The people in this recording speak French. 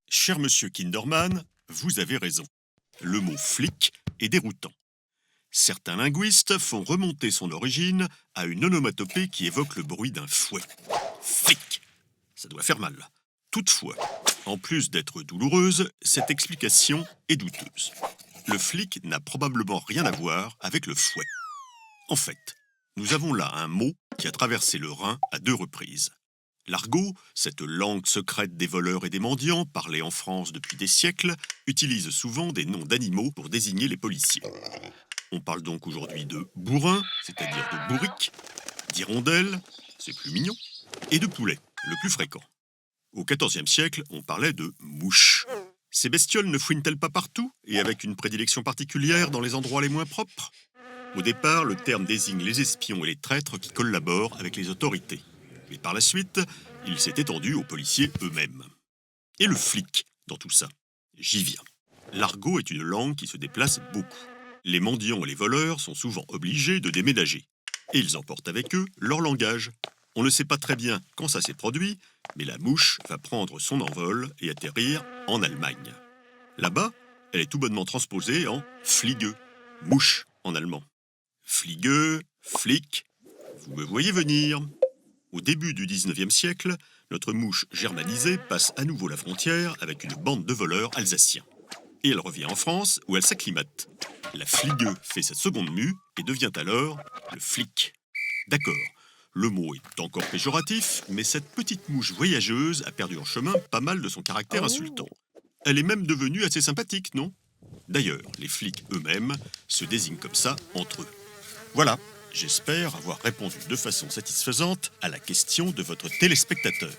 Cher monsieur Kinderman, vous avez raison. Le mot flic est déroutant. Certains linguistes font remonter son origine à une onomatopée qui évoque le bruit d'un fouet. Flic! Ça doit faire mal. Toutefois, en plus d'être douloureuse, cette explication est douteuse. Le flic n'a probablement rien à voir avec le fouet. En fait, nous avons là un mot qui a traversé le Rhin à 2 reprises. L'argot, cette langue secrète des voleurs et des mendiants, parlée en France depuis des siècles, utilise souvent des noms d'animaux pour désigner les policiers. On parle donc aujourd'hui de bourrin, c'est-à-dire de bourrique, d'hirondelle, c'est plus mignon, et de poulet, le plus fréquent. Au XIVe siècle, on parlait de mouche. Ces bestioles ne fouinent-elles pas partout, et avec une prédilection particulière dans les endroits les moins propres? Au départ, le terme désigne les espions et les traîtres qui collaborent avec les autorités. Mais par la suite, il s'est étendu aux policiers eux-mêmes. Et le flic dans tout ça? J'y viens. L'argot est une langue qui se déplace beaucoup. Les mendiants et les voleurs sont souvent obligés de déménager. Et ils emportent avec eux leur langage. On ne sait pas très bien quand ça s'est produit, mais la mouche va prendre son envol et atterrir en Allemagne. Là-bas, elle est tout bonnement transposée en fliege, mouche en allemand. Fliege, flic, vous me voyez venir. Au début du 19e siècle, notre mouche germanisée passe à nouveau la frontière avec une bande de voleurs alsaciens. Et elle revient en France où elle s'acclimate. La fligue fait sa seconde mue et devient alors le flic. D'accord, le mot est encore péjoratif, mais cette petite mouche voyageuse a perdu en chemin pas mal de son caractère insultant. Elle est même devenue assez sympathique, non? D'ailleurs, les flics eux-mêmes se désignent comme ça entre eux. Voilà, j'espère avoir répondu de façon satisfaisante à la question de votre téléspectateur.